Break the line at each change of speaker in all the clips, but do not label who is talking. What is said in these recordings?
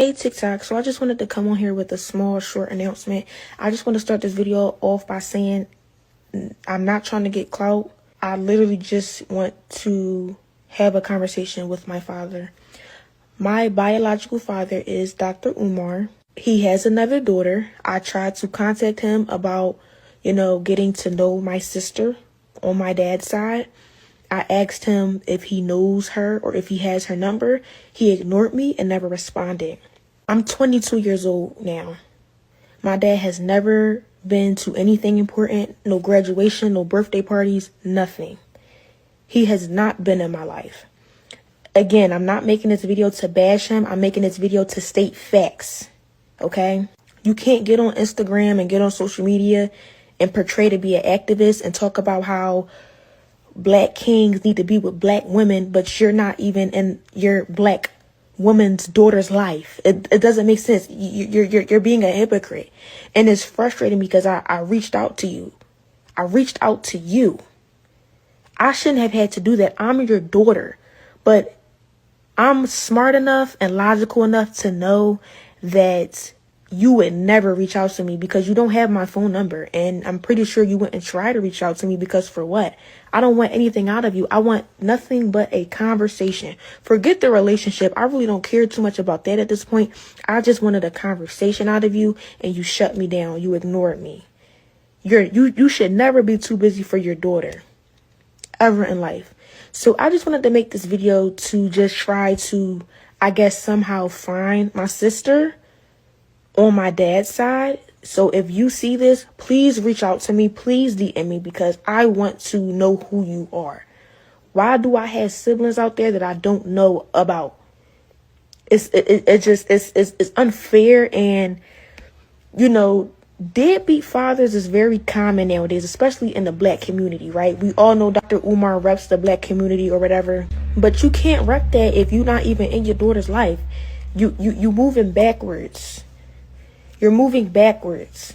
Hey TikTok, so I just wanted to come on here with a small short announcement. I just want to start this video off by saying I'm not trying to get clout. I literally just want to have a conversation with my father. My biological father is Dr. Umar. He has another daughter. I tried to contact him about, getting to know my sister on my dad's side. I asked him if he knows her or if he has her number. He ignored me and never responded. I'm 22 years old now. My dad has never been to anything important, no graduation, no birthday parties, nothing. He has not been in my life. Again, I'm not making this video to bash him. I'm making this video to state facts, okay? You can't get on Instagram and get on social media and portray to be an activist and talk about how black kings need to be with black women, but you're not even in your black woman's daughter's life. It doesn't make sense. You're being a hypocrite. And it's frustrating because I reached out to you. I reached out to you. I shouldn't have had to do that. I'm your daughter. But I'm smart enough and logical enough to know that you would never reach out to me because you don't have my phone number. And I'm pretty sure you wouldn't try to reach out to me because for what? I don't want anything out of you. I want nothing but a conversation. Forget the relationship. I really don't care too much about that at this point. I just wanted a conversation out of you and you shut me down. You ignored me. You should never be too busy for your daughter ever in life. So I just wanted to make this video to just try to, I guess, somehow find my sister on my dad's side. So if you see this, please reach out to me. Please DM me because I want to know who you are. Why do I have siblings out there that I don't know about? It's unfair. And, deadbeat fathers is very common nowadays, especially in the black community, right? We all know Dr. Umar reps the black community or whatever, but you can't rep that if you're not even in your daughter's life. You moving backwards. You're moving backwards.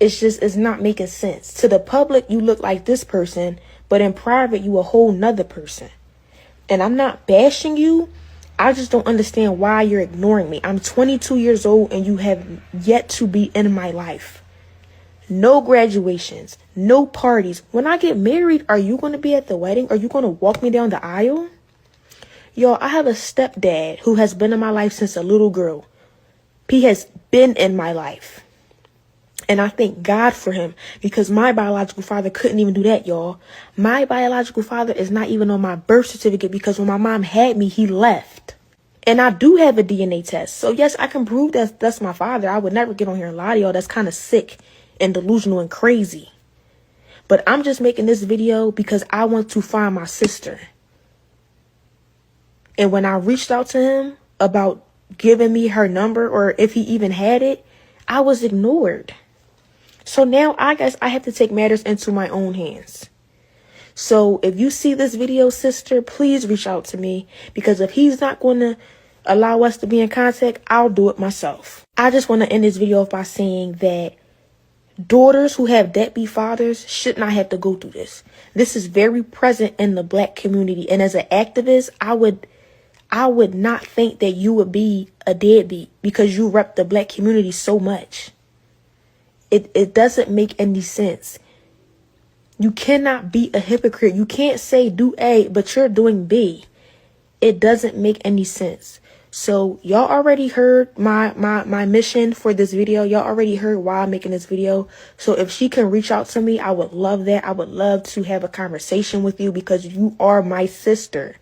It's not making sense. To the public, you look like this person, but in private, you a whole nother person. And I'm not bashing you. I just don't understand why you're ignoring me. I'm 22 years old and you have yet to be in my life. No graduations, no parties. When I get married, are you going to be at the wedding? Are you going to walk me down the aisle? Y'all, I have a stepdad who has been in my life since a little girl. He has been in my life. And I thank God for him because my biological father couldn't even do that, y'all. My biological father is not even on my birth certificate because when my mom had me, he left. And I do have a DNA test. So yes, I can prove that that's my father. I would never get on here and lie to y'all. That's kind of sick and delusional and crazy. But I'm just making this video because I want to find my sister. And when I reached out to him about giving me her number or if he even had it, I was ignored. So now I guess I have to take matters into my own hands. So if you see this video, sister, please reach out to me because if he's not going to allow us to be in contact, I'll do it myself. I just want to end this video off by saying that daughters who have deadbeat fathers should not have to go through this. This is very present in the black community. And as an activist, I would not think that you would be a deadbeat because you rep the black community so much. It doesn't make any sense. You cannot be a hypocrite. You can't say do A, but you're doing B. It doesn't make any sense. So y'all already heard my mission for this video. Y'all already heard why I'm making this video. So if she can reach out to me, I would love that. I would love to have a conversation with you because you are my sister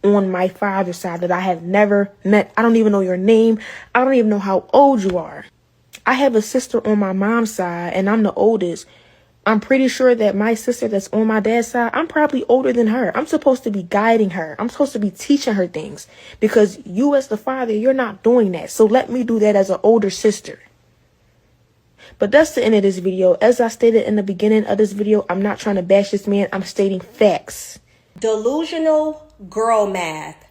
on my father's side that I have never met. I don't even know your name. I don't even know how old you are. I have a sister on my mom's side and I'm the oldest. I'm pretty sure that my sister that's on my dad's side, I'm probably older than her. I'm supposed to be guiding her. I'm supposed to be teaching her things because you as the father, you're not doing that. So let me do that as an older sister. But that's the end of this video. As I stated in the beginning of this video, I'm not trying to bash this man. I'm stating facts.
Delusional girl math.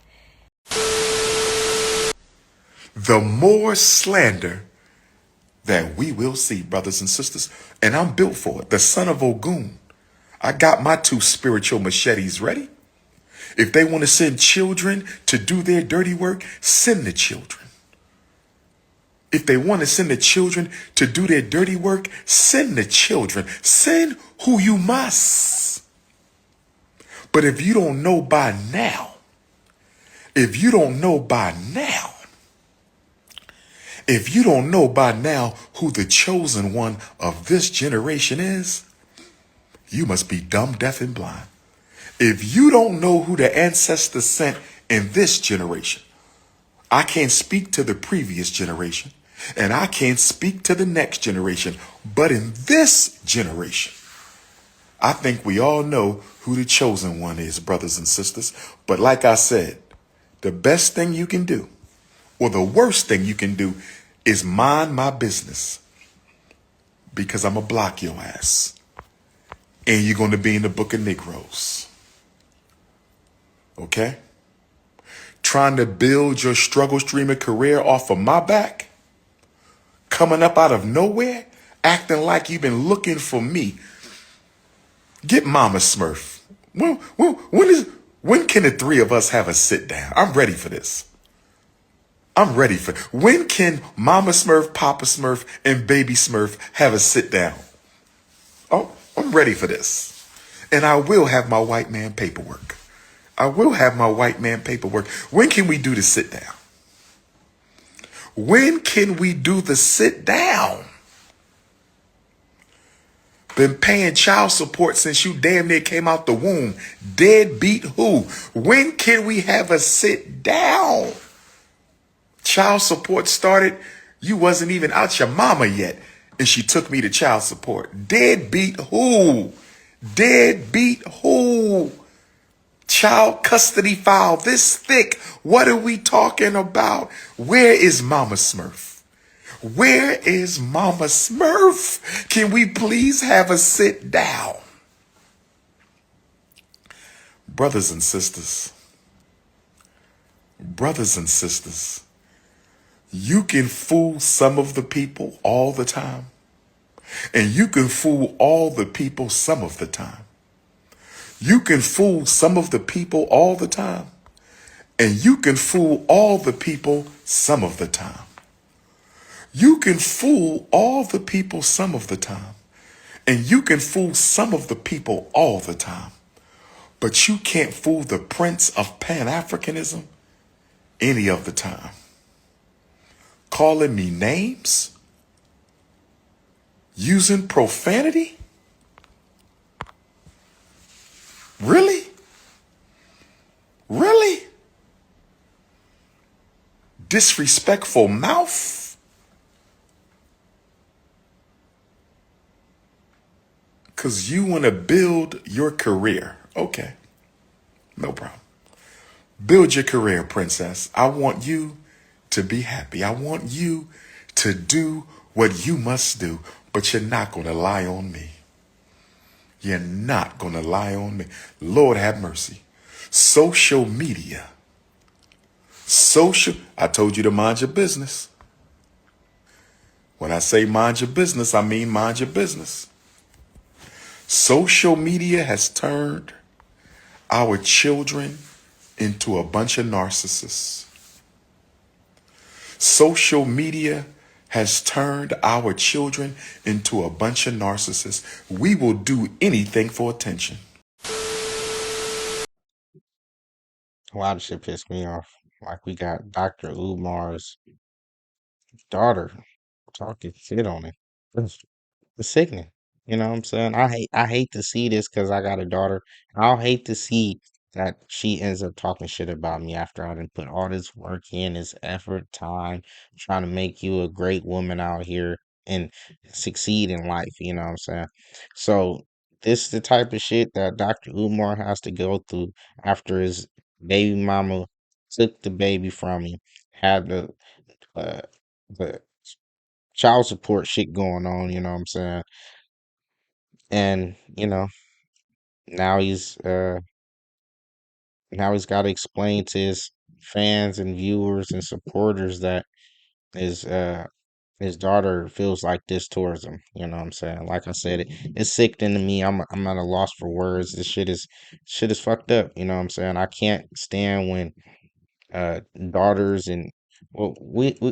The more slander that we will see, brothers and sisters. And I'm built for it. The son of Ogun. I got my 2 spiritual machetes ready. If they want to send children to do their dirty work, send the children. If they want to send the children to do their dirty work, send the children. Send who you must. But if you don't know by now, if you don't know by now, if you don't know by now who the chosen one of this generation is, you must be dumb, deaf, and blind. If you don't know who the ancestors sent in this generation, I can't speak to the previous generation, and I can't speak to the next generation. But in this generation, I think we all know who the chosen one is, brothers and sisters. But like I said, the best thing you can do, or the worst thing you can do, is mind my business, because I'm going to block your ass. And you're going to be in the book of Negroes. Okay? Trying to build your struggle streamer career off of my back, coming up out of nowhere, acting like you've been looking for me. Get Mama Smurf. When can the three of us have a sit down? I'm ready for this. When can Mama Smurf, Papa Smurf, and Baby Smurf have a sit down? Oh, I'm ready for this. And I will have my white man paperwork. When can we do the sit down? When can we do the sit down? Been paying child support since you damn near came out the womb. Deadbeat who? When can we have a sit down? Child support started, you wasn't even out your mama yet, and she took me to child support. Deadbeat who? Deadbeat who? Child custody file this thick. What are we talking about? Where is Mama Smurf? Where is Mama Smurf? Can we please have a sit down? Brothers and sisters, you can fool some of the people all the time, and you can fool all the people some of the time. You can fool some of the people all the time, and you can fool all the people some of the time. You can fool all the people some of the time, and you can fool some of the people all the time. But you can't fool the Prince of Pan-Africanism any of the time. Calling me names? Using profanity? Really? Really? Disrespectful mouth? Because you want to build your career. Okay, no problem. Build your career, princess. I want you to be happy. I want you to do what you must do, but you're not going to lie on me. You're not going to lie on me. Lord have mercy. Social media. I told you to mind your business. When I say mind your business, I mean mind your business. Social media has turned our children into a bunch of narcissists. Social media has turned our children into a bunch of narcissists. We will do anything for attention.
A lot of shit pissed me off. Like we got Dr. Umar's daughter talking shit on him. It's sickening. You know what I'm saying? I hate to see this because I got a daughter. I'll hate to see that she ends up talking shit about me after I done put all this work in, this effort, time, trying to make you a great woman out here and succeed in life. You know what I'm saying? So this is the type of shit that Dr. Umar has to go through after his baby mama took the baby from him, had uh, the child support shit going on. You know what I'm saying? And now he's uh now he's got to explain to his fans and viewers and supporters that his uh his daughter feels like this towards him. You know what I'm saying? Like I said, it's sickening to me. I'm at a loss for words. This shit is fucked up. You know what I'm saying? I can't stand when daughters and Well,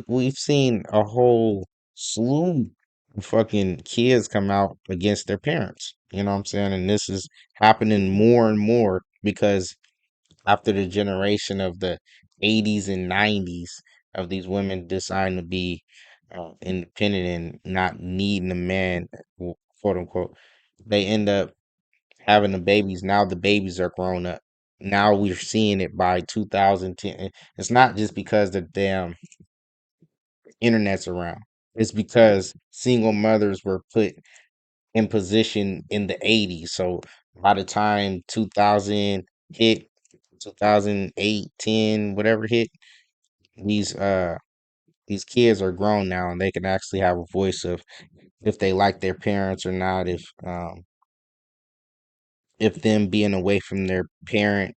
we've seen a whole slew of fucking kids come out against their parents. You know what I'm saying? And this is happening more and more because after the generation of the 80s and 90s of these women deciding to be independent and not needing a man, quote unquote, they end up having the babies. Now the babies are grown up. Now we're seeing it by 2010. It's not just because the damn internet's around. It's because single mothers were put in position in the 80s. So by the time 2000 hit, 2008, 10, whatever hit, these uh these kids are grown now and they can actually have a voice of if they like their parents or not, if them being away from their parent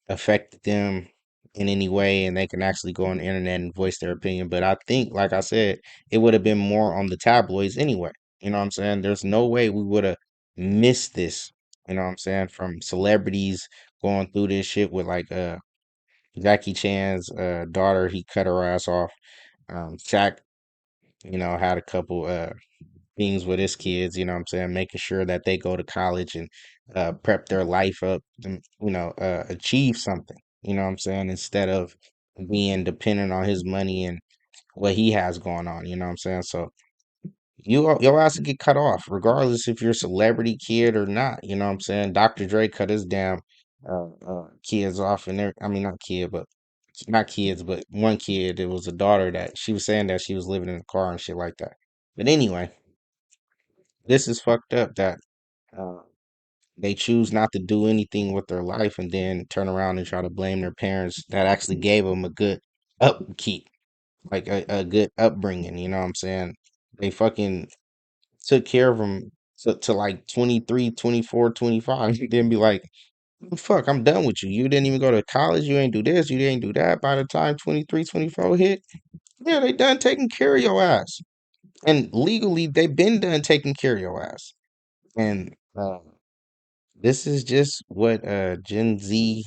affected them in any way, and they can actually go on the internet and voice their opinion. But I think, like I said, it would have been more on the tabloids anyway. You know what I'm saying? There's no way we would have missed this. You know what I'm saying? From celebrities going through this shit with like Jackie Chan's daughter, he cut her ass off. Shaq, had a couple things with his kids, you know what I'm saying, making sure that they go to college and prep their life up and, achieve something, you know what I'm saying, instead of being dependent on his money and what he has going on, you know what I'm saying? So your ass to get cut off, regardless if you're a celebrity kid or not, you know what I'm saying? Dr. Dre cut his damn kids off and I mean not kids, but one kid, it was a daughter that she was saying that she was living in a car and shit like that. But anyway, this is fucked up that uh, they choose not to do anything with their life and then turn around and try to blame their parents that actually gave them a good upkeep, like a good upbringing. You know what I'm saying? They fucking took care of them to like 23, 24, 25. And then be like, fuck, I'm done with you. You didn't even go to college. You ain't do this. You didn't do that. By the time 23, 24 hit, yeah, they done taking care of your ass. And legally, they been done taking care of your ass. And this is just what Gen Z,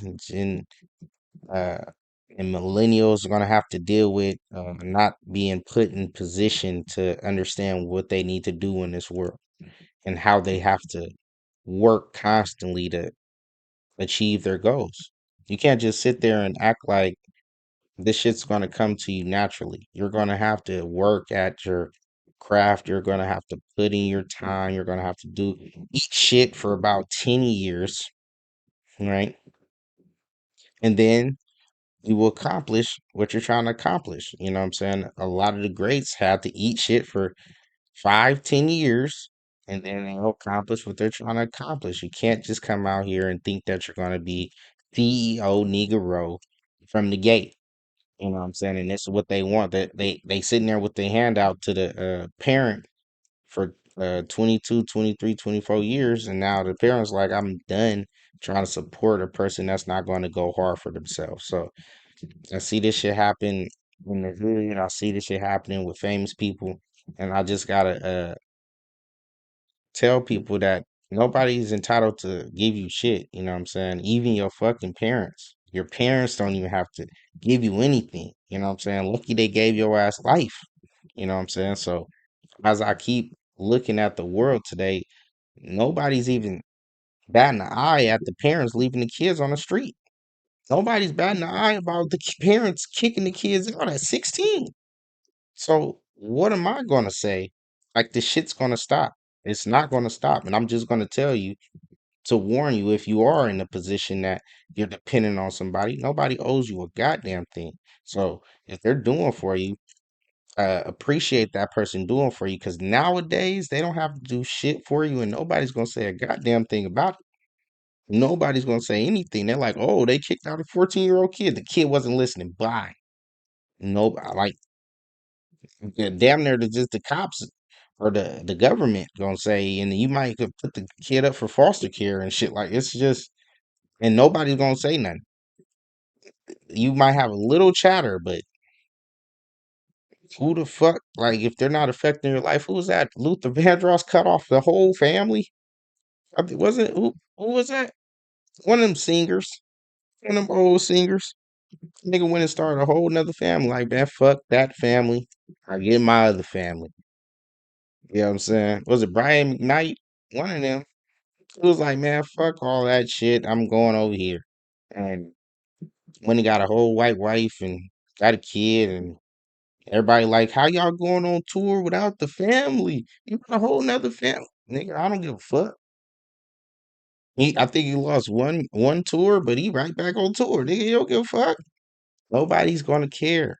uh, and millennials are gonna have to deal with, not being put in position to understand what they need to do in this world and how they have to work constantly to achieve their goals. You can't just sit there and act like this shit's gonna come to you naturally. You're gonna have to work at your craft. You're gonna have to put in your time. You're gonna have to eat shit for about 10 years, right? And then you will accomplish what you're trying to accomplish. You know what I'm saying? A lot of the greats had to eat shit for 5, 10 years, and then they'll accomplish what they're trying to accomplish. You can't just come out here and think that you're gonna be CEO Negro from the gate. You know what I'm saying? And this is what they want. That they sitting there with their hand out to the parent for 22, 23, 24 years, and now the parents like, I'm done trying to support a person that's not going to go hard for themselves. So I see this shit happen in the hood. I see this shit happening with famous people, and I just gotta tell people that nobody's entitled to give you shit. You know what I'm saying? Even your fucking parents. Your parents don't even have to give you anything. You know what I'm saying? Lucky they gave your ass life. You know what I'm saying? So as I keep looking at the world today, nobody's even batting an eye at the parents leaving the kids on the street. Nobody's batting an eye about the parents kicking the kids out at 16. So what am I gonna say? Like this shit's gonna stop. It's not gonna stop. And I'm just gonna tell you to warn you if you are in a position that you're dependent on somebody, nobody owes you a goddamn thing. So if they're doing for you, appreciate that person doing for you because nowadays they don't have to do shit for you and nobody's gonna say a goddamn thing about it. Nobody's gonna say anything. They're like, oh, they kicked out a 14-year-old kid. The kid wasn't listening. Bye. Nobody like yeah, damn near just the cops or the government gonna say, and you might could put the kid up for foster care and shit. Like it's just, and nobody's gonna say nothing. You might have a little chatter, but who the fuck? Like if they're not affecting your life, who was that? Luther Vandross cut off the whole family. Wasn't who? Who was that? One of them singers. One of them old singers. Nigga went and started a whole nother family. Like, man, fuck that family. I get my other family. You know what I'm saying? Was it Brian McKnight? One of them. It was like, man, fuck all that shit. I'm going over here. And when he got a whole white wife and got a kid, and everybody like, how y'all going on tour without the family? You got a whole nother family. Nigga, I don't give a fuck. I think he lost one tour, but he right back on tour. Nigga, you don't give a fuck. Nobody's gonna care.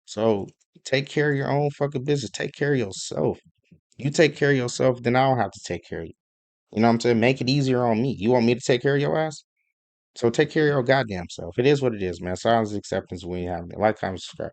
So take care of your own fucking business. Take care of yourself. You take care of yourself, then I don't have to take care of you. You know what I'm saying? Make it easier on me. You want me to take care of your ass? So take care of your goddamn self. It is what it is, man. Silence acceptance when you have it. Like, comment, subscribe.